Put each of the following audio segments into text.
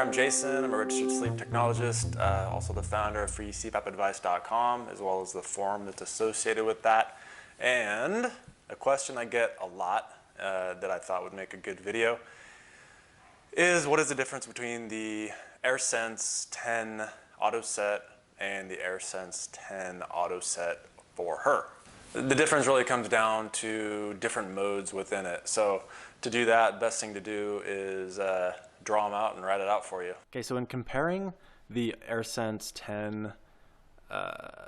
I'm Jason. I'm a registered sleep technologist, also the founder of freecpapadvice.com, as well as the forum that's associated with that. And a question I get a lot that I thought would make a good video is, what is the difference between the AirSense 10 Autoset and the AirSense 10 Autoset for her? The difference really comes down to different modes within it. So to do that, best thing to do is draw them out and write it out for you. Okay, so in comparing the AirSense 10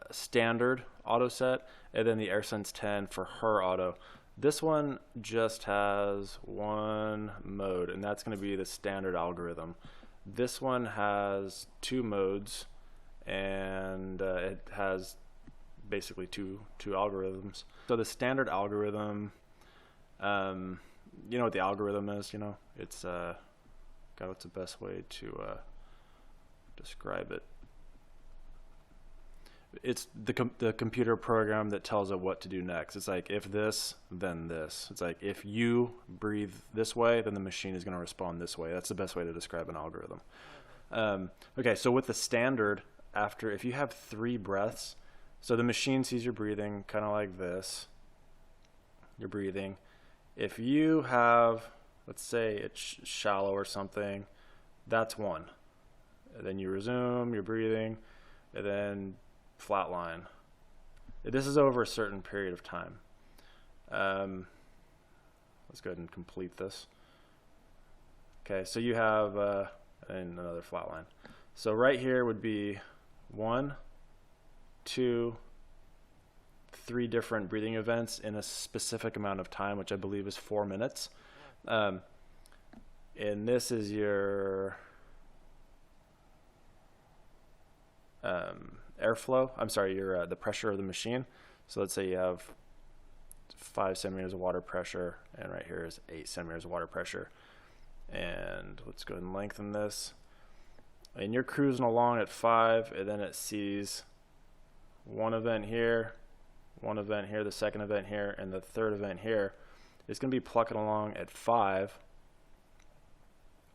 standard auto set and then the AirSense 10 for her auto, this one just has one mode, and that's going to be the standard algorithm. This one has two modes, and it has basically two algorithms. So the standard algorithm, you know what the algorithm is, you know? It's, God, what's the best way to describe it? It's the computer program that tells it what to do next. It's like, if this, then this. It's like, if you breathe this way, then the machine is going to respond this way. That's the best way to describe an algorithm. Okay, so with the standard, if you have 3 breaths, so the machine sees your breathing kind of like this. You're breathing. If you have, let's say it's shallow or something, that's 1. And then you resume your breathing, and then flatline. This is over a certain period of time. Let's go ahead and complete this. Okay, so you have and another flatline. So right here would be 1, 2, 3 different breathing events in a specific amount of time, which I believe is 4 minutes. And this is your airflow. I'm sorry, your the pressure of the machine. So let's say you have 5 centimeters of water pressure, and right here is 8 centimeters of water pressure. And let's go ahead and lengthen this. And you're cruising along at 5, and then it sees one event here, the second event here, and the third event here. It's going to be plucking along at 5,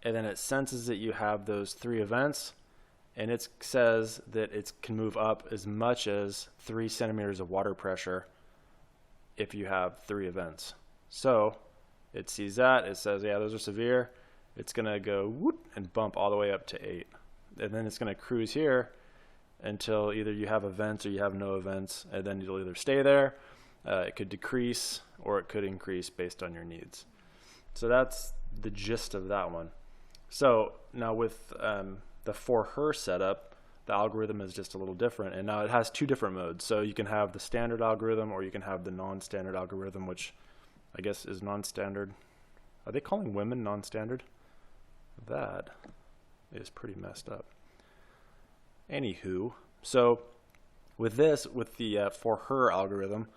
and then it senses that you have those 3 events, and it says that it can move up as much as 3 centimeters of water pressure if you have 3 events. So it sees that, it says, yeah, those are severe. It's going to go whoop and bump all the way up to 8. And then it's going to cruise here until either you have events or you have no events, and then you'll either stay there, it could decrease, or it could increase based on your needs. So that's the gist of that one. So now with the for her setup, the algorithm is just a little different, and now it has 2 different modes. So you can have the standard algorithm, or you can have the non-standard algorithm, which I guess is non-standard. Are they calling women non-standard? That is pretty messed up. Anywho, so with this, with the for her algorithm,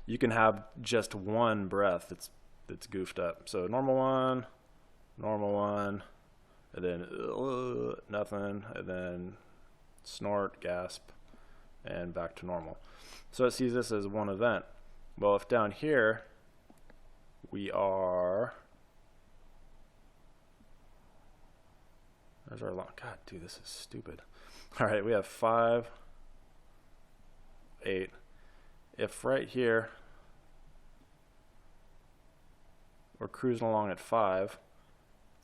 you can have just 1 breath that's goofed up. So normal one, and then nothing, and then snort, gasp, and back to normal. So it sees this as 1 event. Well, if down here we are, there's our long, God, dude, this is stupid. All right, we have 5, 8. If right here we're cruising along at 5,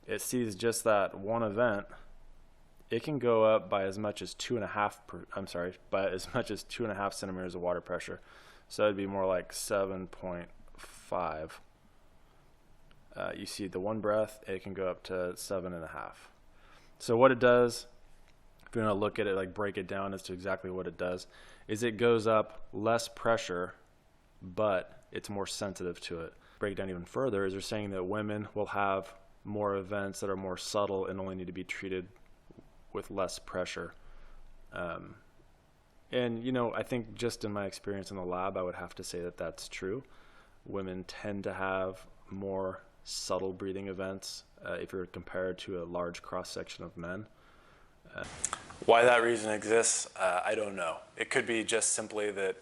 it sees just that 1 event. It can go up by as much as 2.5 centimeters of water pressure. So it'd be more like 7.5. You see the 1 breath, it can go up to 7.5. So what it does, if you want to look at it, like break it down as to exactly what it does, is it goes up less pressure, but it's more sensitive to it. Break it down even further, is they're saying that women will have more events that are more subtle and only need to be treated with less pressure. And you know, I think just in my experience in the lab, I would have to say that that's true. Women tend to have more subtle breathing events if you're compared to a large cross-section of men. Why that reason exists, I don't know. It could be just simply that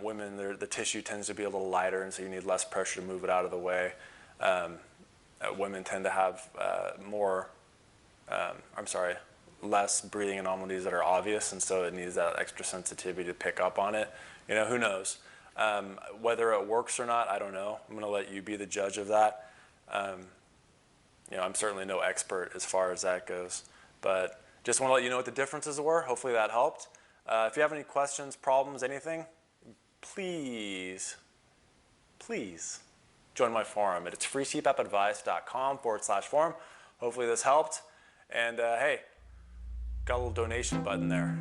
women, the tissue tends to be a little lighter, and so you need less pressure to move it out of the way. Women tend to have more I'm sorry, less breathing anomalies that are obvious, and so it needs that extra sensitivity to pick up on it. You know, who knows? Whether it works or not, I don't know. I'm going to let you be the judge of that. You know, I'm certainly no expert as far as that goes, but just want to let you know what the differences were. Hopefully that helped. If you have any questions, problems, anything, please join my forum. It's freecpapadvice.com/forum. Hopefully this helped. And hey, got a little donation button there.